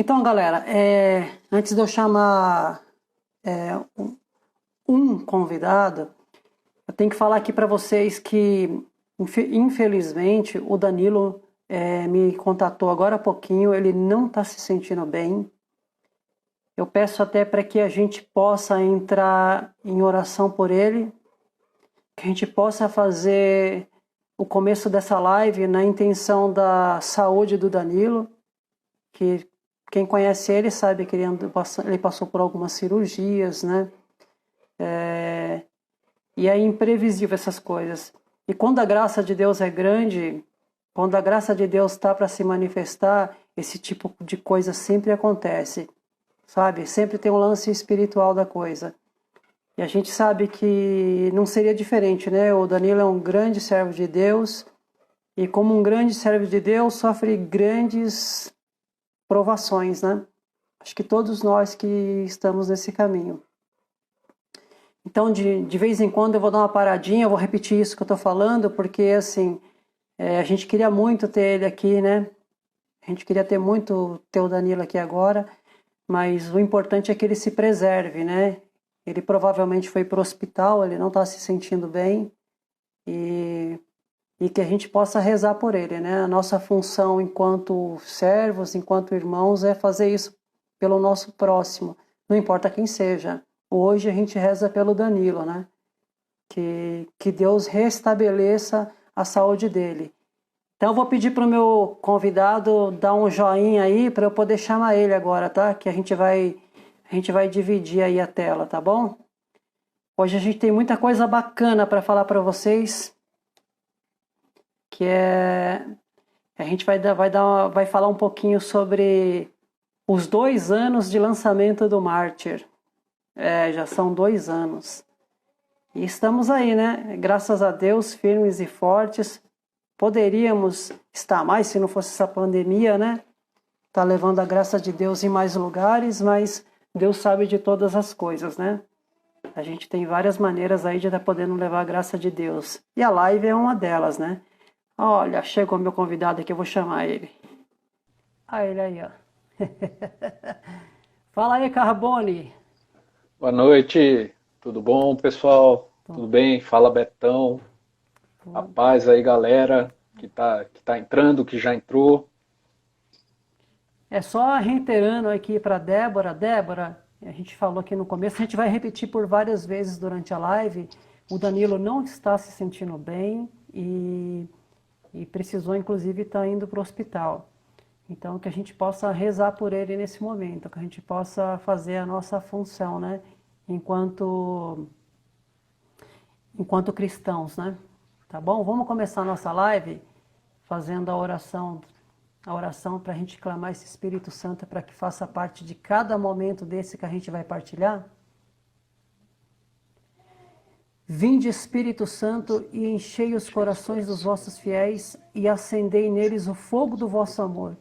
Então, galera, antes de eu chamar um convidado, eu tenho que falar aqui para vocês que, infelizmente, o Danilo me contatou agora há pouquinho, ele não está se sentindo bem. Eu peço até para que a gente possa entrar em oração por ele, que a gente possa fazer o começo dessa live na intenção da saúde do Danilo, que quem conhece ele sabe que ele passou por algumas cirurgias, né? E é imprevisível essas coisas. E quando a graça de Deus é grande, quando a graça de Deus está para se manifestar, esse tipo de coisa sempre acontece, sabe? Sempre tem um lance espiritual da coisa. E a gente sabe que não seria diferente, né? O Danilo é um grande servo de Deus, e como um grande servo de Deus, sofre grandes provações, né? Acho que todos nós que estamos nesse caminho. Então, de vez em quando eu vou dar uma paradinha, eu vou repetir isso que eu estou falando, porque, assim, a gente queria muito ter ele aqui, né? A gente queria ter o Danilo aqui agora, mas o importante é que ele se preserve, né? Ele provavelmente foi para o hospital, ele não está se sentindo bem, e que a gente possa rezar por ele, né? A nossa função enquanto servos, enquanto irmãos, é fazer isso pelo nosso próximo, não importa quem seja. Hoje a gente reza pelo Danilo, né? Que Deus restabeleça a saúde dele. Então eu vou pedir para o meu convidado dar um joinha aí para eu poder chamar ele agora, tá? Que a gente vai dividir aí a tela, tá bom? Hoje a gente tem muita coisa bacana para falar para vocês, que a gente vai falar um pouquinho sobre os 2 anos de lançamento do Mártir. Já são 2 anos. E estamos aí, né? Graças a Deus, firmes e fortes. Poderíamos estar mais se não fosse essa pandemia, né? Tá levando a graça de Deus em mais lugares, mas Deus sabe de todas as coisas, né? A gente tem várias maneiras aí de estar podendo levar a graça de Deus. E a live é uma delas, né? Olha, chegou meu convidado aqui, eu vou chamar ele. Ah, ele aí, ó. Fala aí, Carbone. Boa noite, tudo bom, pessoal? Tudo bem? Fala, Betão. A paz aí, galera, que tá entrando, que já entrou. É só reiterando aqui para Débora. Débora, a gente falou aqui no começo, a gente vai repetir por várias vezes durante a live. O Danilo não está se sentindo bem e precisou, inclusive, estar indo para o hospital. Então, que a gente possa rezar por ele nesse momento, que a gente possa fazer a nossa função, né? Enquanto cristãos, né? Tá bom? Vamos começar a nossa live fazendo a oração para a gente clamar esse Espírito Santo para que faça parte de cada momento desse que a gente vai partilhar. Vinde, Espírito Santo, e enchei os corações dos vossos fiéis e acendei neles o fogo do vosso amor.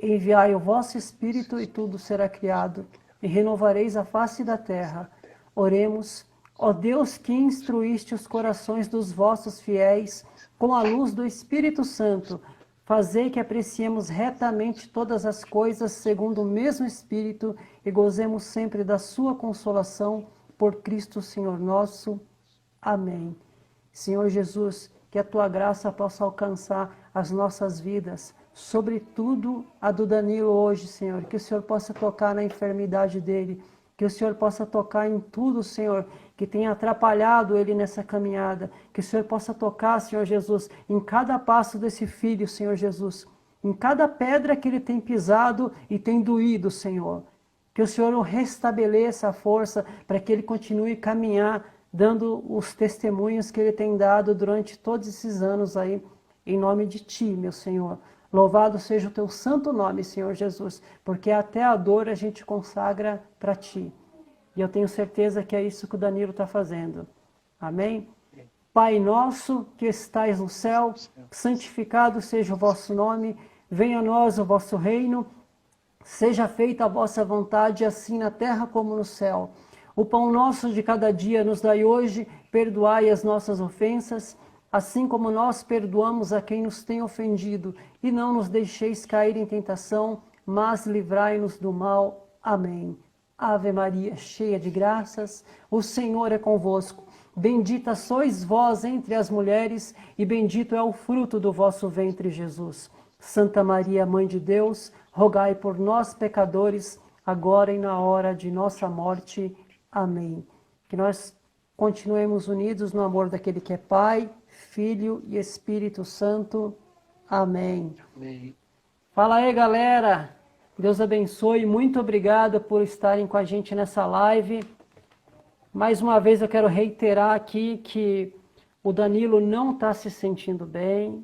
Enviai o vosso Espírito e tudo será criado, e renovareis a face da terra. Oremos, ó Deus que instruíste os corações dos vossos fiéis com a luz do Espírito Santo, fazei que apreciemos retamente todas as coisas segundo o mesmo Espírito e gozemos sempre da sua consolação por Cristo Senhor nosso. Amém. Senhor Jesus, que a tua graça possa alcançar as nossas vidas, sobretudo a do Danilo hoje, Senhor, que o Senhor possa tocar na enfermidade dele, que o Senhor possa tocar em tudo, Senhor, que tenha atrapalhado ele nessa caminhada, que o Senhor possa tocar, Senhor Jesus, em cada passo desse filho, Senhor Jesus, em cada pedra que ele tem pisado e tem doído, Senhor, que o Senhor o restabeleça a força para que ele continue a caminhar, dando os testemunhos que ele tem dado durante todos esses anos aí, em nome de Ti, meu Senhor. Louvado seja o Teu santo nome, Senhor Jesus, porque até a dor a gente consagra para Ti. E eu tenho certeza que é isso que o Danilo está fazendo. Amém? Pai nosso que estais no céu, santificado seja o vosso nome, venha a nós o vosso reino, seja feita a vossa vontade, assim na terra como no céu. O pão nosso de cada dia nos dai hoje, perdoai as nossas ofensas, assim como nós perdoamos a quem nos tem ofendido, e não nos deixeis cair em tentação, mas livrai-nos do mal. Amém. Ave Maria, cheia de graças, o Senhor é convosco. Bendita sois vós entre as mulheres, e bendito é o fruto do vosso ventre, Jesus. Santa Maria, Mãe de Deus, rogai por nós, pecadores, agora e na hora de nossa morte. Amém. Que nós continuemos unidos no amor daquele que é Pai, Filho e Espírito Santo. Amém. Amém. Fala aí, galera. Deus abençoe. Muito obrigado por estarem com a gente nessa live. Mais uma vez eu quero reiterar aqui que o Danilo não está se sentindo bem.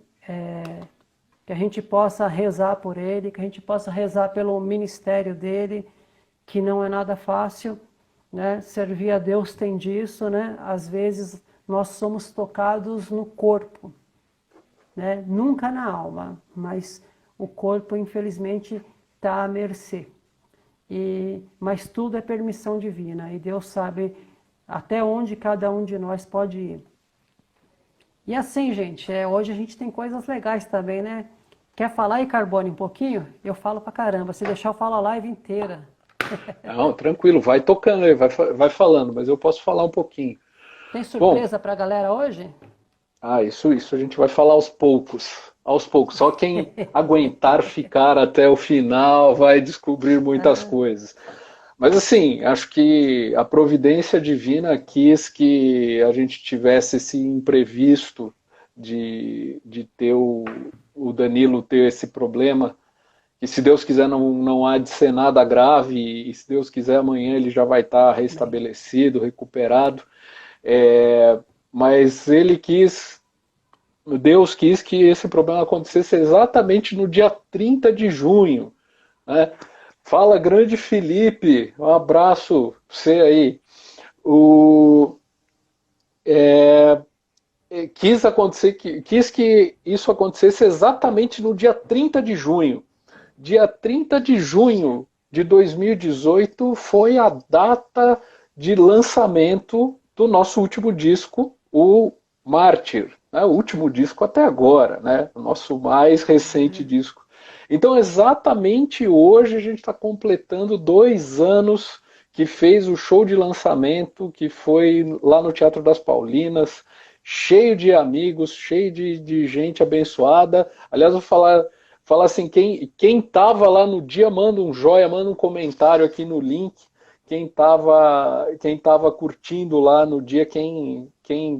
Que a gente possa rezar por ele, que a gente possa rezar pelo ministério dele, que não é nada fácil, né? Servir a Deus tem disso, né? Às vezes nós somos tocados no corpo, né? Nunca na alma, mas o corpo, infelizmente, está à mercê. Mas tudo é permissão divina, e Deus sabe até onde cada um de nós pode ir. E assim, gente, hoje a gente tem coisas legais também, né? Quer falar aí, Carbone, um pouquinho? Eu falo pra caramba, se deixar eu falo a live inteira. Não, tranquilo, vai tocando aí, vai falando, mas eu posso falar um pouquinho. Tem surpresa pra galera hoje? Isso a gente vai falar aos poucos. Aos poucos, só quem aguentar ficar até o final vai descobrir muitas coisas. Mas assim, acho que a providência divina quis que a gente tivesse esse imprevisto de ter o Danilo ter esse problema, que se Deus quiser não há de ser nada grave, e se Deus quiser amanhã ele já vai estar restabelecido, recuperado. Mas Deus quis que esse problema acontecesse exatamente no dia 30 de junho, né? Fala, grande Felipe, um abraço pra você aí. Quis que isso acontecesse exatamente no dia 30 de junho. Dia 30 de junho de 2018 foi a data de lançamento do nosso último disco, o Mártir, né? O último disco até agora, né? O nosso mais recente disco. Então, exatamente hoje a gente está completando 2 anos que fez o show de lançamento, que foi lá no Teatro das Paulinas, cheio de amigos, cheio de gente abençoada. Aliás, eu vou falar assim, quem estava lá no dia, manda um joia, manda um comentário aqui no link. Quem tava curtindo lá no dia, quem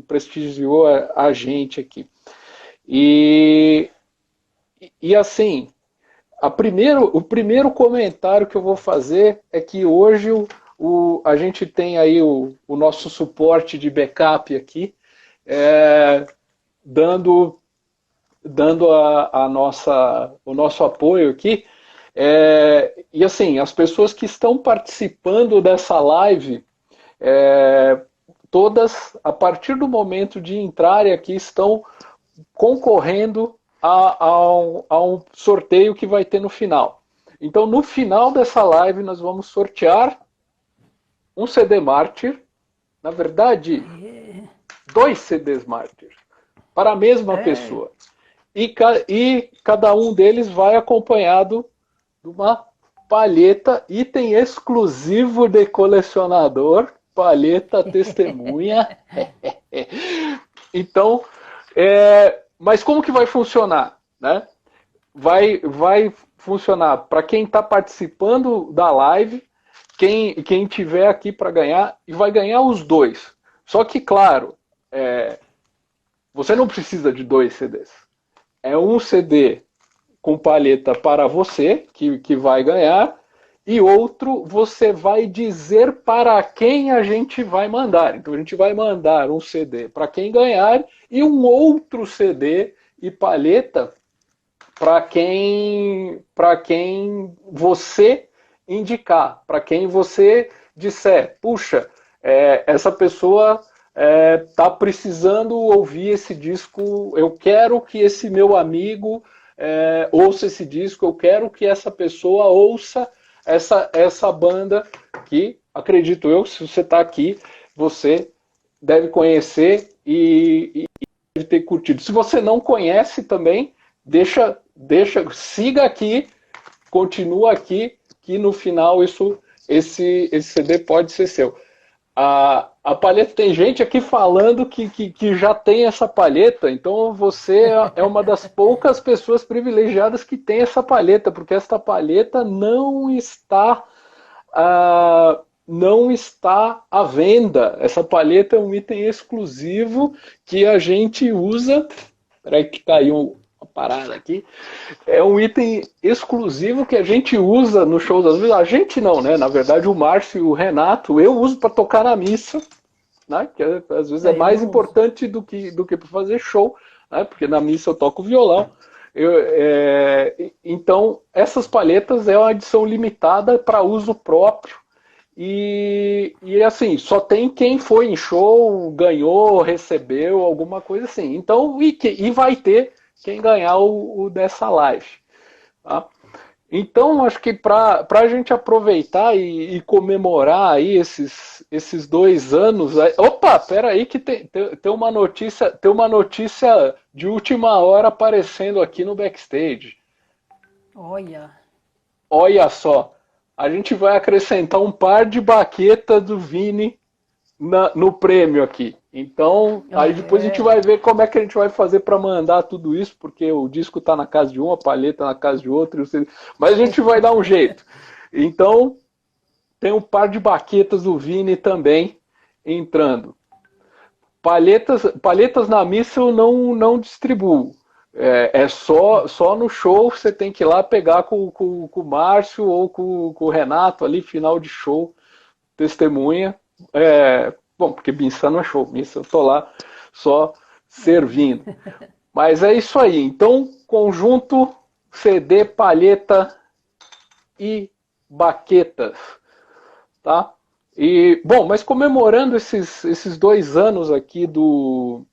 prestigiou a gente aqui. E assim, o primeiro comentário que eu vou fazer é que hoje a gente tem aí o nosso suporte de backup aqui, dando o nosso apoio aqui. E assim, as pessoas que estão participando dessa live, todas, a partir do momento de entrarem aqui, estão concorrendo a um sorteio que vai ter no final. Então, no final dessa live, nós vamos sortear um CD Mártir, na verdade, 2 CDs Mártir, para a mesma pessoa. E cada um deles vai acompanhado de uma palheta, item exclusivo de colecionador, palheta testemunha. Então, mas como que vai funcionar, né? Vai funcionar para quem está participando da live, quem tiver aqui para ganhar, e vai ganhar os 2. Só que, claro, você não precisa de 2 CDs. É um CD com palheta para você, que vai ganhar, e outro você vai dizer para quem a gente vai mandar. Então a gente vai mandar um CD para quem ganhar e um outro CD e palheta para quem você indicar, para quem você disser, puxa, essa pessoa está precisando ouvir esse disco, eu quero que esse meu amigo ouça esse disco, eu quero que essa pessoa ouça essa banda que, acredito eu, se você está aqui, você deve conhecer e deve ter curtido. Se você não conhece também, siga aqui continua aqui, que no final esse CD pode ser seu. A palheta, tem gente aqui falando que já tem essa palheta, então você é uma das poucas pessoas privilegiadas que tem essa palheta, porque esta palheta não está à venda. Essa palheta é um item exclusivo que a gente usa. Peraí que caiu uma parada aqui. É um item exclusivo que a gente usa no show das vezes. A gente não, né? Na verdade, o Márcio e o Renato, eu uso para tocar na missa, né? Que às vezes é mais importante do que para fazer show, né? Porque na missa eu toco violão. Então, essas palhetas é uma edição limitada para uso próprio. E assim, só tem quem foi em show, ganhou, recebeu, alguma coisa assim. Então, e vai ter quem ganhar o dessa live. Tá? Então, acho que para a gente aproveitar e comemorar aí esses 2 anos. Opa, peraí que tem uma notícia de última hora aparecendo aqui no backstage. Olha só. A gente vai acrescentar um par de baquetas do Vini no prêmio aqui. Então, aí depois a gente vai ver como é que a gente vai fazer para mandar tudo isso, porque o disco está na casa de um, a palheta na casa de outro, mas a gente vai dar um jeito. Então, tem um par de baquetas do Vini também entrando. Palhetas na missa eu não distribuo. Só no show você tem que ir lá pegar com o Márcio ou com o Renato ali, final de show, testemunha. Bom, porque missa não é show, missa eu tô lá só servindo. Mas é isso aí. Então, conjunto, CD, palheta e baquetas. Tá? E, bom, mas comemorando esses 2 anos aqui do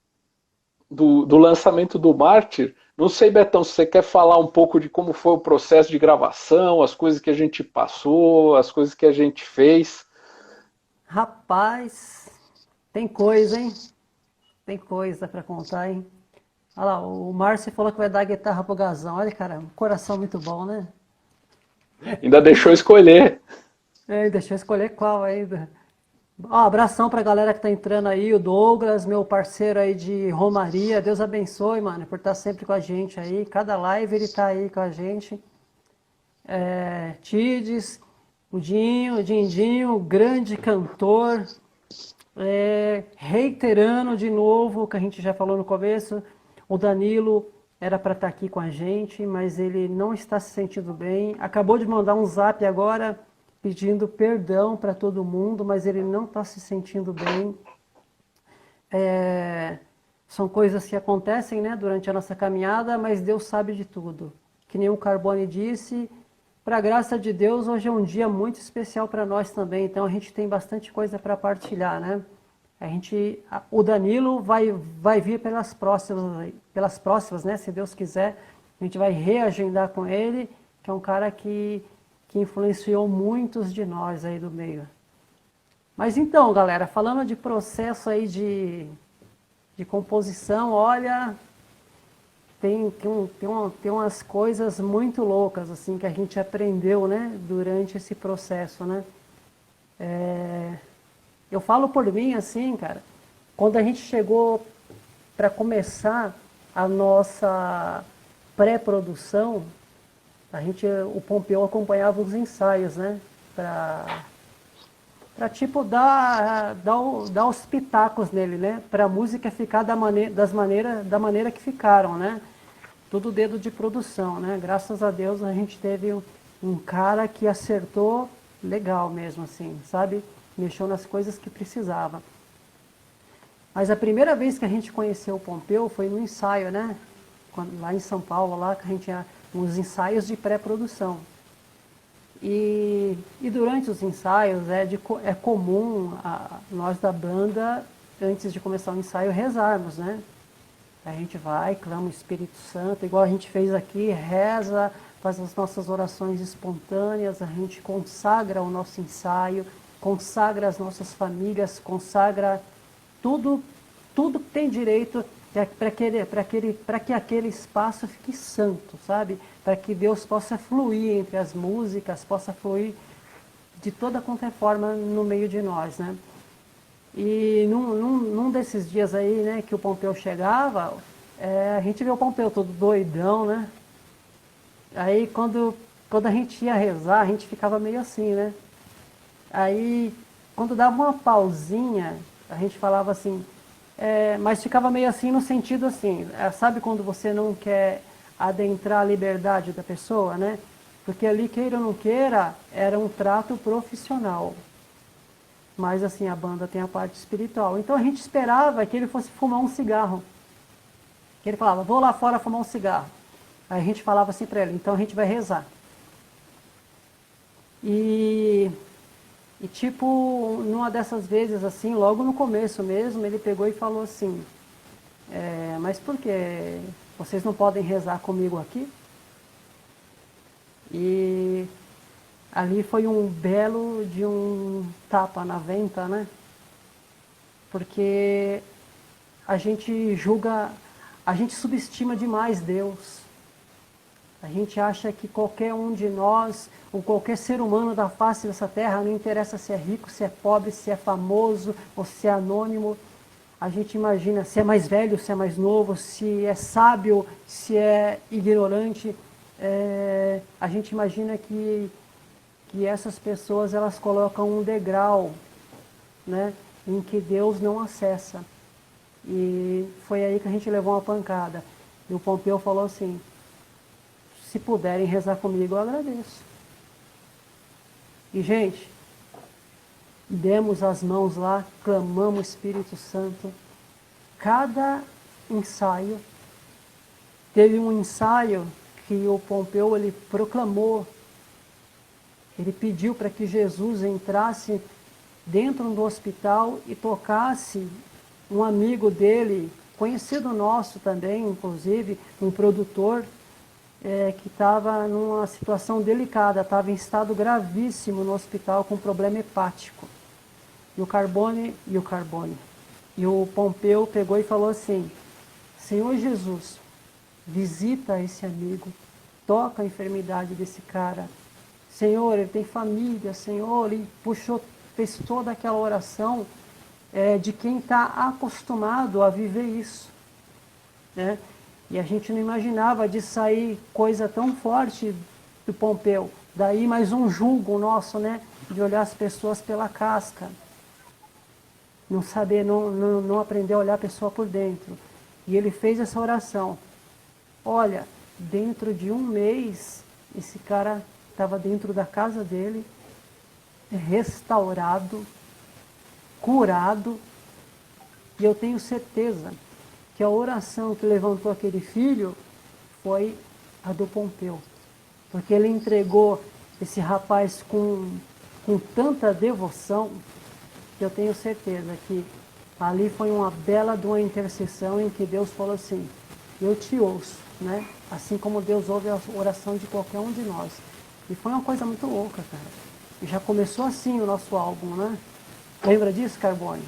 lançamento do Mártir, não sei, Betão, se você quer falar um pouco de como foi o processo de gravação, as coisas que a gente passou, as coisas que a gente fez. Rapaz, tem coisa, hein? Tem coisa pra contar, hein? Olha lá, o Márcio falou que vai dar a guitarra pro Gazão. Olha, cara, um coração muito bom, né? Ainda deixou escolher. Deixa eu escolher qual ainda. Abração pra galera que tá entrando aí, o Douglas, meu parceiro aí de Romaria. Deus abençoe, mano, por estar sempre com a gente aí. Cada live ele tá aí com a gente. Tides, o Dindinho, grande cantor. Reiterando de novo o que a gente já falou no começo, o Danilo era para estar aqui com a gente, mas ele não está se sentindo bem. Acabou de mandar um zap agora pedindo perdão para todo mundo, mas ele não está se sentindo bem. São coisas que acontecem, né, durante a nossa caminhada, mas Deus sabe de tudo. Que nem o Carbone disse, para a graça de Deus, hoje é um dia muito especial para nós também, então a gente tem bastante coisa para partilhar, né? O Danilo vai vir pelas próximas, né? Se Deus quiser, a gente vai reagendar com ele, que é um cara que influenciou muitos de nós aí do meio. Mas então, galera, falando de processo aí de composição, olha, tem umas coisas muito loucas assim que a gente aprendeu, né, durante esse processo, né? Eu falo por mim assim, cara, quando a gente chegou para começar a nossa pré-produção, o Pompeu acompanhava os ensaios, né? Para tipo dar os pitacos nele, né? Para a música ficar da maneira que ficaram, né? Tudo dedo de produção, né? Graças a Deus a gente teve um cara que acertou legal mesmo, assim, sabe? Mexeu nas coisas que precisava. Mas a primeira vez que a gente conheceu o Pompeu foi no ensaio, né? Lá em São Paulo, lá que a gente tinha uns ensaios de pré-produção. E durante os ensaios é comum nós da banda, antes de começar o ensaio, rezarmos, né? A gente vai, clama o Espírito Santo, igual a gente fez aqui, reza, faz as nossas orações espontâneas, a gente consagra o nosso ensaio, consagra as nossas famílias, consagra tudo que tem direito para que aquele espaço fique santo, sabe? Para que Deus possa fluir entre as músicas, possa fluir de toda qualquer forma no meio de nós, né? E num desses dias aí, né, que o Pompeu chegava, a gente vê o Pompeu todo doidão, né? Aí quando a gente ia rezar, a gente ficava meio assim, né? Aí quando dava uma pausinha, a gente falava assim, mas ficava meio assim no sentido assim, sabe quando você não quer adentrar a liberdade da pessoa, né? Porque ali, queira ou não queira, era um trato profissional. Mas assim, a banda tem a parte espiritual. Então a gente esperava que ele fosse fumar um cigarro. Que ele falava, vou lá fora fumar um cigarro. Aí a gente falava assim para ele, então a gente vai rezar. E tipo, numa dessas vezes assim, logo no começo mesmo, ele pegou e falou assim, mas por que vocês não podem rezar comigo aqui? E ali foi um belo de um tapa na venta, né? Porque a gente julga, a gente subestima demais Deus. A gente acha que qualquer um de nós, ou qualquer ser humano da face dessa terra, não interessa se é rico, se é pobre, se é famoso ou se é anônimo. A gente imagina se é mais velho, se é mais novo, se é sábio, se é ignorante. A gente imagina que essas pessoas elas colocam um degrau, né, em que Deus não acessa. E foi aí que a gente levou uma pancada. E o Pompeu falou assim, se puderem rezar comigo, eu agradeço. E, gente, demos as mãos lá, clamamos o Espírito Santo. Cada ensaio, teve um ensaio que o Pompeu ele proclamou, ele pediu para que Jesus entrasse dentro do hospital e tocasse um amigo dele, conhecido nosso também, inclusive, um produtor, que estava numa situação delicada, estava em estado gravíssimo no hospital com problema hepático. E o Pompeu pegou e falou assim, Senhor Jesus, visita esse amigo, toca a enfermidade desse cara. Senhor, ele tem família, Senhor, ele fez toda aquela oração de quem está acostumado a viver isso, né? E a gente não imaginava de sair coisa tão forte do Pompeu. Daí mais um julgo nosso, né? De olhar as pessoas pela casca. Não saber, não aprender a olhar a pessoa por dentro. E ele fez essa oração. Olha, dentro de um mês, esse cara estava dentro da casa dele, restaurado, curado. E eu tenho certeza que a oração que levantou aquele filho foi a do Pompeu. Porque ele entregou esse rapaz com tanta devoção, que eu tenho certeza que ali foi uma bela de uma intercessão em que Deus falou assim, eu te ouço, né? Assim como Deus ouve a oração de qualquer um de nós. E foi uma coisa muito louca, cara. E já começou assim o nosso álbum, né? Lembra disso, Carbone?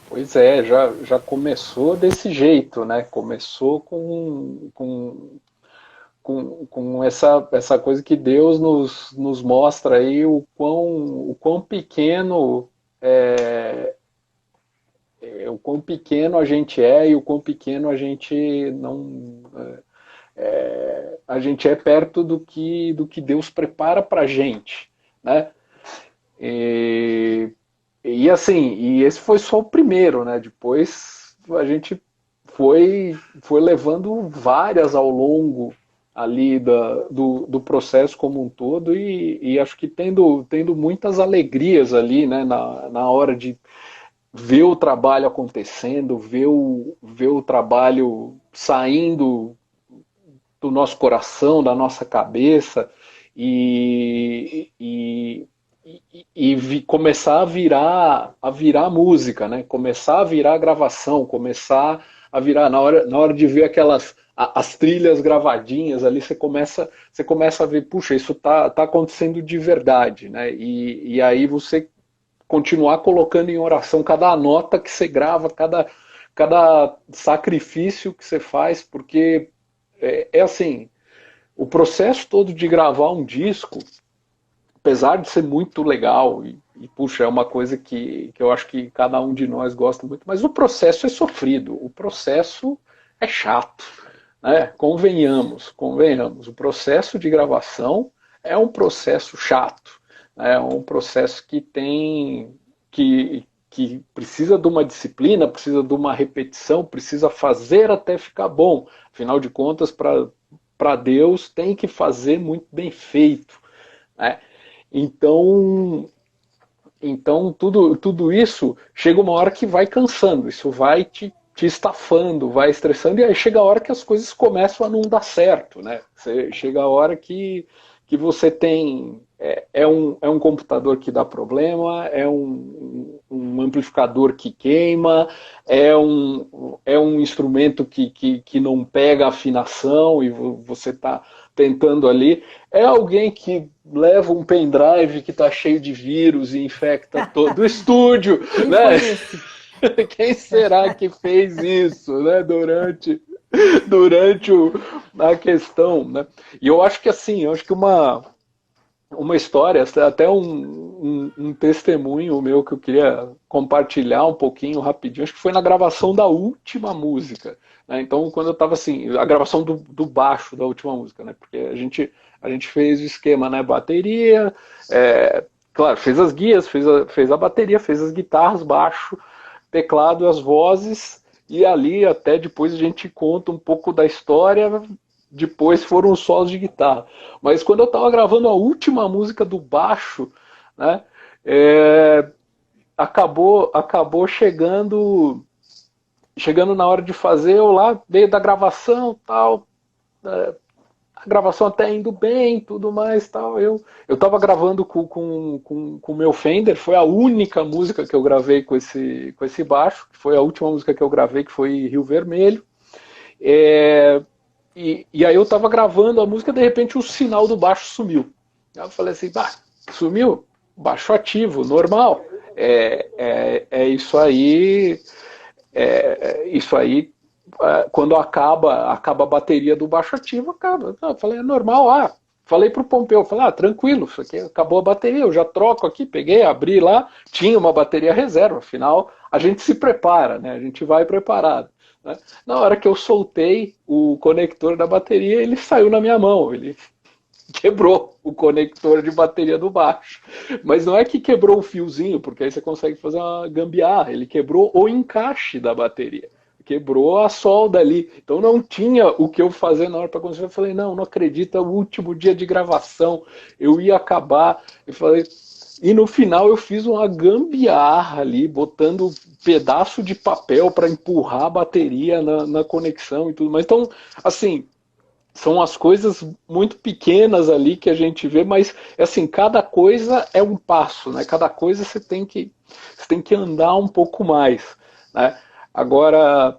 Pois é, já começou desse jeito, né? Começou com essa coisa que Deus nos mostra aí o quão pequeno o quão pequeno a gente é e o quão pequeno a gente não a gente é perto do que Deus prepara para a gente, né? E assim, e esse foi só o primeiro, né? Depois a gente foi levando várias ao longo ali do processo como um todo e acho que tendo muitas alegrias ali, né? Na hora de ver o trabalho acontecendo, ver o trabalho saindo do nosso coração, da nossa cabeça e começar a virar música, né? Começar a virar gravação, começar a virar na hora de ver as trilhas gravadinhas ali, você começa a ver, puxa, isso tá acontecendo de verdade, né? E aí você continuar colocando em oração cada nota que você grava, cada sacrifício que você faz, porque é assim, o processo todo de gravar um disco, apesar de ser muito legal, puxa, é uma coisa que eu acho que cada um de nós gosta muito, mas o processo é sofrido, o processo é chato, né? Convenhamos, convenhamos, o processo de gravação é um processo chato, né? É um processo que tem que precisa de uma disciplina, precisa de uma repetição, precisa fazer até ficar bom. Afinal de contas, para Deus tem que fazer muito bem feito, né? Então, então tudo isso chega uma hora que vai cansando, isso vai te estafando, vai estressando, e aí chega a hora que as coisas começam a não dar certo, né? Chega a hora que você tem. É um computador que dá problema, um amplificador que queima, é um instrumento que não pega afinação e você está tentando ali. É alguém que leva um pendrive que está cheio de vírus e infecta todo o estúdio, Quem né? foi esse? Quem será que fez isso, né? Durante a questão, né? E eu acho que assim, eu acho que uma história, até um testemunho meu que eu queria compartilhar um pouquinho rapidinho, acho que foi na gravação da última música, né? Então, quando eu estava assim, a gravação do baixo da última música, né? Porque a gente fez o esquema, né? Bateria, claro, fez as guias, fez a bateria, fez as guitarras, baixo, teclado, as vozes, e ali até depois a gente conta um pouco da história. Depois foram os solos de guitarra. Mas quando eu estava gravando a última música do baixo, né, acabou chegando na hora de fazer, eu lá, meio da gravação, tal, a gravação até indo bem, tudo mais, tal. Eu estava gravando com o meu Fender, foi a única música que eu gravei com esse baixo, foi a última música que eu gravei, que foi Rio Vermelho. E aí eu tava gravando a música, de repente o sinal do baixo sumiu. Aí eu falei assim, bah, sumiu? Baixo ativo, normal. É isso aí. Isso aí, quando acaba a bateria do baixo ativo, acaba. Eu falei, é normal. Falei pro Pompeu, falei, tranquilo, isso aqui acabou a bateria, eu já troco aqui, peguei, abri lá, tinha uma bateria reserva, afinal, a gente se prepara, né? A gente vai preparado. Né? Na hora que eu soltei o conector da bateria, ele saiu na minha mão, ele quebrou o conector de bateria do baixo. Mas não é que quebrou o fiozinho, porque aí você consegue fazer uma gambiarra, ele quebrou o encaixe da bateria. Quebrou a solda ali. Então não tinha o que eu fazer na hora para conseguir. Eu falei, não acredito, é o último dia de gravação, eu ia acabar. Eu falei, e no final eu fiz uma gambiarra ali, botando pedaço de papel para empurrar a bateria na conexão e tudo mais. Então, assim, são as coisas muito pequenas ali que a gente vê, mas assim, cada coisa é um passo, né? Cada coisa você tem que andar um pouco mais, né? Agora,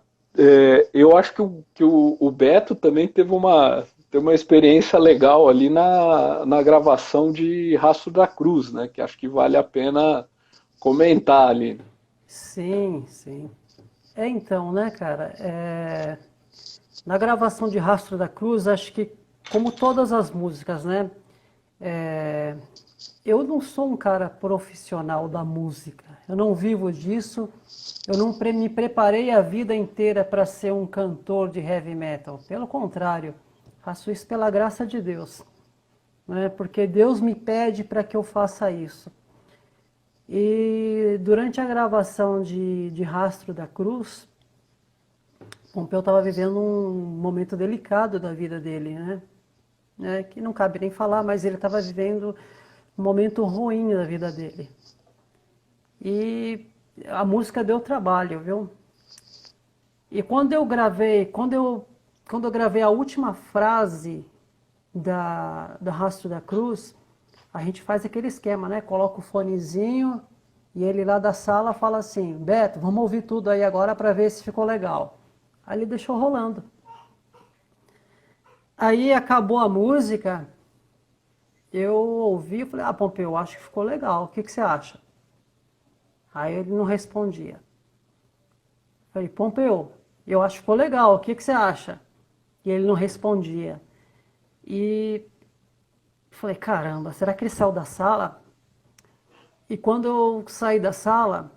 eu acho que o Beto também teve uma experiência legal ali na gravação de Rastro da Cruz, né? Que acho que vale a pena comentar ali. Sim, sim. Então, né, cara, na gravação de Rastro da Cruz, acho que, como todas as músicas, né, é, eu não sou um cara profissional da música, eu não vivo disso, eu não me preparei a vida inteira para ser um cantor de heavy metal, pelo contrário, faço isso pela graça de Deus, né, porque Deus me pede para que eu faça isso. E durante a gravação de Rastro da Cruz, Pompeu estava vivendo um momento delicado da vida dele, né? Que não cabe nem falar, mas ele estava vivendo um momento ruim da vida dele. E a música deu trabalho, viu? E quando eu gravei a última frase da Rastro da Cruz, a gente faz aquele esquema, né? Coloca o fonezinho e ele lá da sala fala assim, Beto, vamos ouvir tudo aí agora para ver se ficou legal. Aí ele deixou rolando. Aí acabou a música, eu ouvi e falei, Pompeu, eu acho que ficou legal, o que você acha? Aí ele não respondia. Falei, Pompeu, eu acho que ficou legal, o que que você acha? E ele não respondia. E falei, caramba, será que ele saiu da sala? E quando eu saí da sala,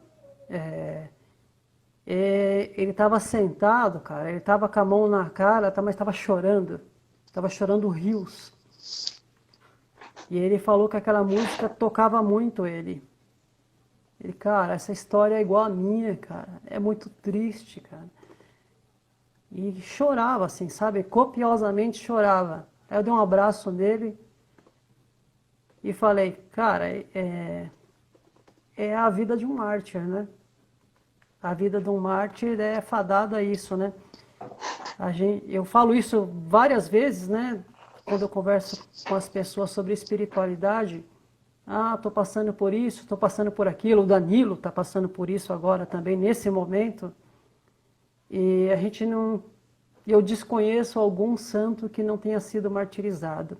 ele estava sentado, cara, ele estava com a mão na cara, mas estava chorando rios. E ele falou que aquela música tocava muito ele. Ele, cara, essa história é igual a minha, cara, é muito triste, cara. E chorava, assim, sabe, copiosamente chorava. Aí eu dei um abraço nele e falei, cara, é a vida de um mártir, né? A vida de um mártir é fadada a isso, né? Eu falo isso várias vezes, né? Quando eu converso com as pessoas sobre espiritualidade. Ah, estou passando por isso, estou passando por aquilo. O Danilo está passando por isso agora também, nesse momento. E a gente não... Eu desconheço algum santo que não tenha sido martirizado.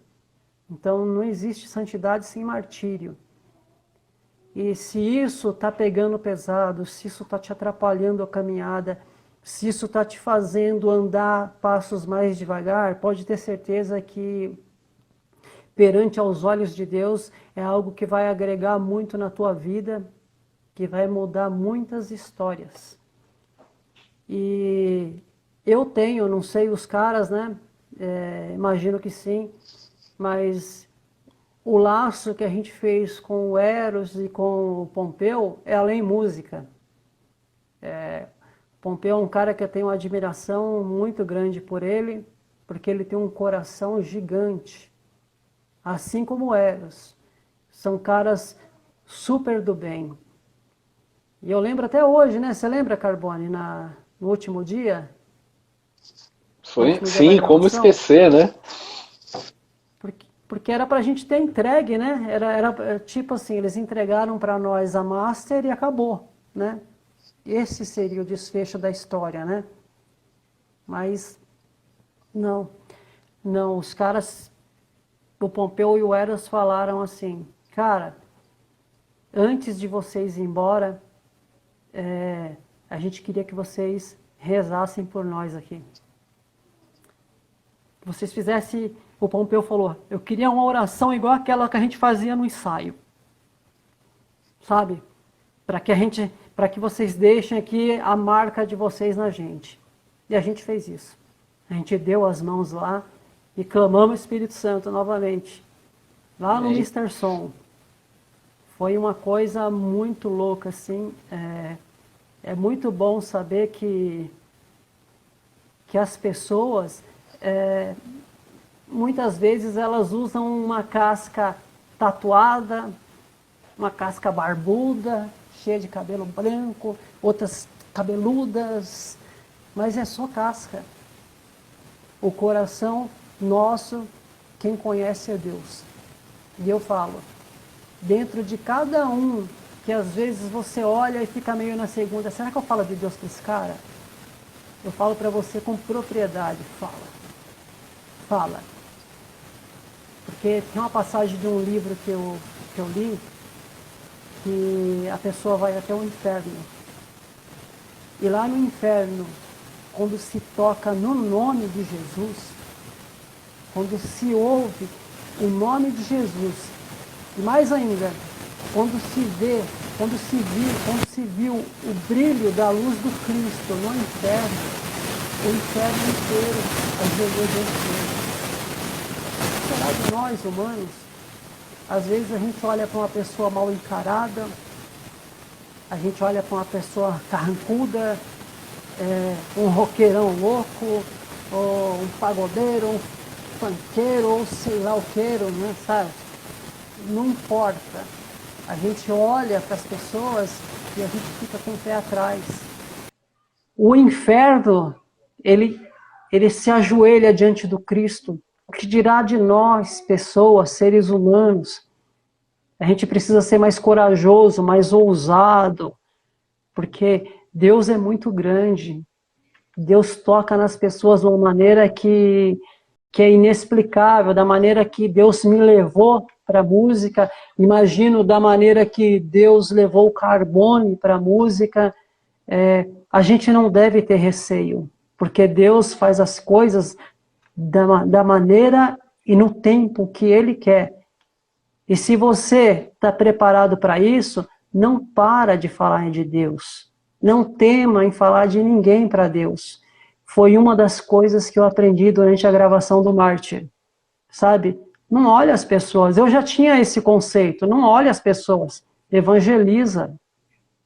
Então não existe santidade sem martírio. E se isso está pegando pesado, se isso está te atrapalhando a caminhada, se isso está te fazendo andar passos mais devagar, pode ter certeza que perante aos olhos de Deus é algo que vai agregar muito na tua vida, que vai mudar muitas histórias. E eu tenho, não sei os caras, né? Imagino que sim, mas o laço que a gente fez com o Eros e com o Pompeu é além música. Pompeu é um cara que eu tenho uma admiração muito grande por ele, porque ele tem um coração gigante, assim como o Eros. São caras super do bem. E eu lembro até hoje, né? Você lembra, Carbone, no último dia? Sim, como esquecer, né? Porque era pra gente ter entregue, né? Era tipo assim, eles entregaram para nós a master e acabou, né? Esse seria o desfecho da história, né? Mas não, os caras, o Pompeu e o Eros falaram assim, cara, antes de vocês ir embora, a gente queria que vocês rezassem por nós aqui. Que vocês fizessem, o Pompeu falou, eu queria uma oração igual aquela que a gente fazia no ensaio. Sabe? Para que vocês deixem aqui a marca de vocês na gente. E a gente fez isso. A gente deu as mãos lá e clamamos o Espírito Santo novamente. Lá no Mr. Som. Foi uma coisa muito louca, assim. É muito bom saber que as pessoas, muitas vezes, elas usam uma casca tatuada, uma casca barbuda, cheia de cabelo branco, outras cabeludas, mas é só casca. O coração nosso, quem conhece é Deus. E eu falo, dentro de cada um, que às vezes você olha e fica meio na segunda, será que eu falo de Deus com esse cara? Eu falo para você com propriedade, fala. Porque tem uma passagem de um livro que eu li, que a pessoa vai até o inferno. E lá no inferno, quando se toca no nome de Jesus, quando se ouve o nome de Jesus, e mais ainda, quando se viu o brilho da luz do Cristo no inferno, o inferno inteiro ajoelhou diante dele. Será de nós, humanos? Às vezes a gente olha para uma pessoa mal encarada, a gente olha para uma pessoa carrancuda, um roqueirão louco, ou um pagodeiro, um funkeiro, ou sei lá o queiro, né, sabe? Não importa. A gente olha para as pessoas e a gente fica com o pé atrás. O inferno, ele se ajoelha diante do Cristo. O que dirá de nós, pessoas, seres humanos? A gente precisa ser mais corajoso, mais ousado, porque Deus é muito grande. Deus toca nas pessoas de uma maneira que é inexplicável, da maneira que Deus me levou para a música. Imagino da maneira que Deus levou o Carbone para a música. a gente não deve ter receio, porque Deus faz as coisas da maneira e no tempo que Ele quer. E se você está preparado para isso, não para de falar de Deus. Não tema em falar de ninguém para Deus. Foi uma das coisas que eu aprendi durante a gravação do Mártir. Sabe? Não olha as pessoas. Eu já tinha esse conceito. Não olha as pessoas. Evangeliza.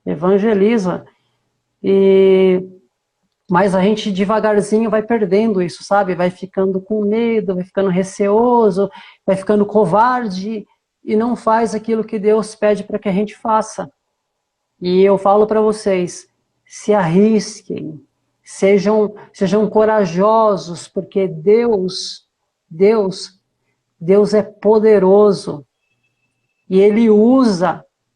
Evangeliza. Mas a gente devagarzinho vai perdendo isso, sabe? Vai ficando com medo, vai ficando receoso, vai ficando covarde e não faz aquilo que Deus pede para que a gente faça. E eu falo para vocês, se arrisquem, sejam corajosos, porque Deus é poderoso e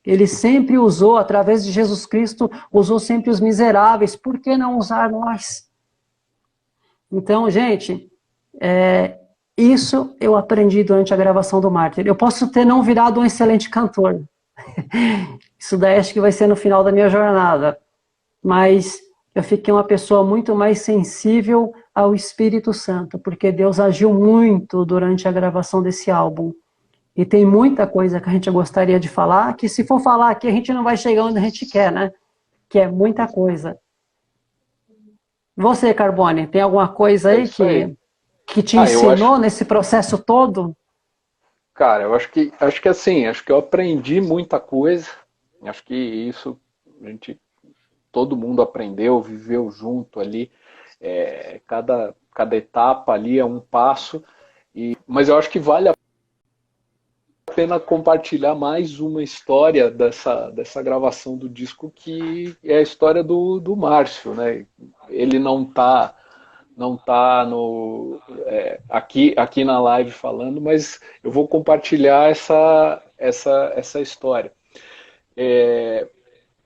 Ele sempre usou, através de Jesus Cristo, usou sempre os miseráveis. Por que não usar nós? Então, gente, isso eu aprendi durante a gravação do Mártir. Eu posso ter não virado um excelente cantor. Isso daí acho que vai ser no final da minha jornada. Mas eu fiquei uma pessoa muito mais sensível ao Espírito Santo, porque Deus agiu muito durante a gravação desse álbum. E tem muita coisa que a gente gostaria de falar, que se for falar aqui a gente não vai chegar onde a gente quer, né? Que é muita coisa. Você, Carbone, tem alguma coisa É aí isso aí. que te Eu acho, ensinou nesse processo todo? cara, eu acho que assim, acho que eu aprendi muita coisa. Acho que isso a gente, todo mundo aprendeu, viveu junto ali. Cada etapa ali é um passo. Mas eu acho que vale a pena compartilhar mais uma história dessa gravação do disco, que é a história do Márcio, né? Ele não tá aqui na live falando, mas eu vou compartilhar essa história.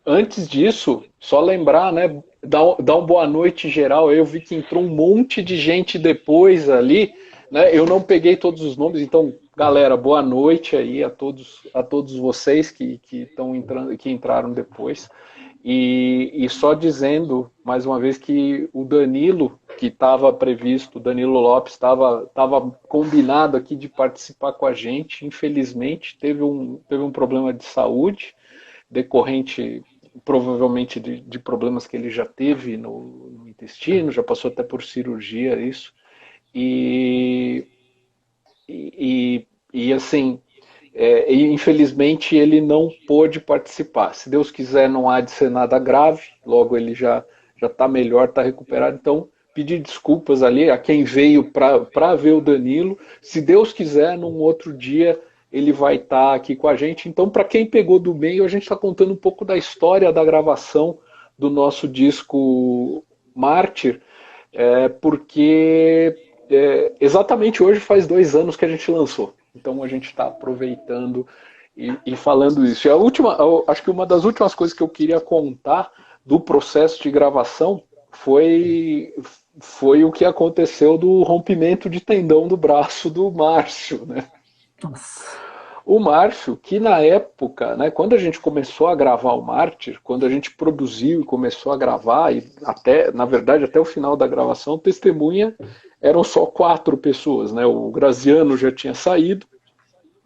Antes disso, só lembrar, né? Dar uma boa noite geral. Eu vi que entrou um monte de gente depois ali, né? Eu não peguei todos os nomes, então, galera, boa noite aí a todos vocês que estão entrando, que entraram depois. E só dizendo mais uma vez que o Danilo, que estava previsto, o Danilo Lopes estava combinado aqui de participar com a gente. Infelizmente teve um problema de saúde decorrente provavelmente de problemas que ele já teve no intestino, já passou até por cirurgia isso. E, e assim, infelizmente ele não pôde participar. Se Deus quiser, não há de ser nada grave, logo ele já está melhor, está recuperado. Então, pedir desculpas ali a quem veio para ver o Danilo. Se Deus quiser, num outro dia ele vai estar aqui com a gente. Então, para quem pegou do meio, a gente está contando um pouco da história da gravação do nosso disco Mártir, porque exatamente hoje faz 2 anos que a gente lançou. Então a gente está aproveitando e falando isso. E acho que uma das últimas coisas que eu queria contar do processo de gravação foi o que aconteceu do rompimento de tendão do braço do Márcio, né? Nossa. O Márcio, que na época, né, quando a gente começou a gravar o Mártir, quando a gente produziu e começou a gravar, e até, na verdade, até o final da gravação, testemunha eram só 4 pessoas, né? O Graziano já tinha saído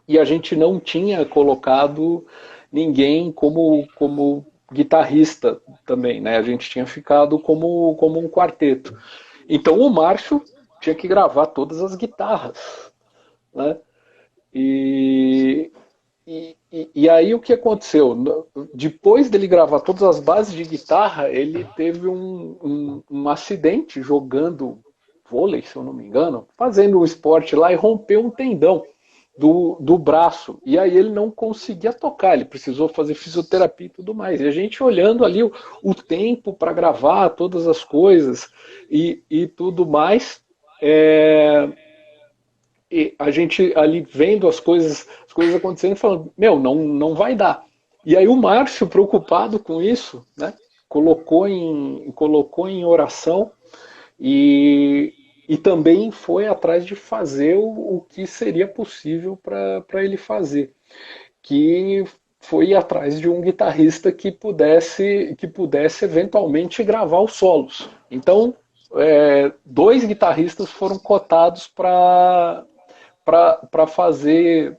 e a gente não tinha colocado ninguém como guitarrista também, né? A gente tinha ficado como um quarteto. Então o Márcio tinha que gravar todas as guitarras, né? E aí o que aconteceu? Depois dele gravar todas as bases de guitarra, ele teve um acidente jogando vôlei, se eu não me engano, fazendo um esporte lá e rompeu um tendão do braço. E aí ele não conseguia tocar, ele precisou fazer fisioterapia e tudo mais. E a gente olhando ali o tempo para gravar todas as coisas e tudo mais. E a gente ali vendo as coisas acontecendo, falando, não vai dar. E aí o Márcio, preocupado com isso, né, colocou em oração e também foi atrás de fazer o que seria possível para ele fazer, que foi ir atrás de um guitarrista que pudesse eventualmente gravar os solos. Então, dois guitarristas foram cotados para fazer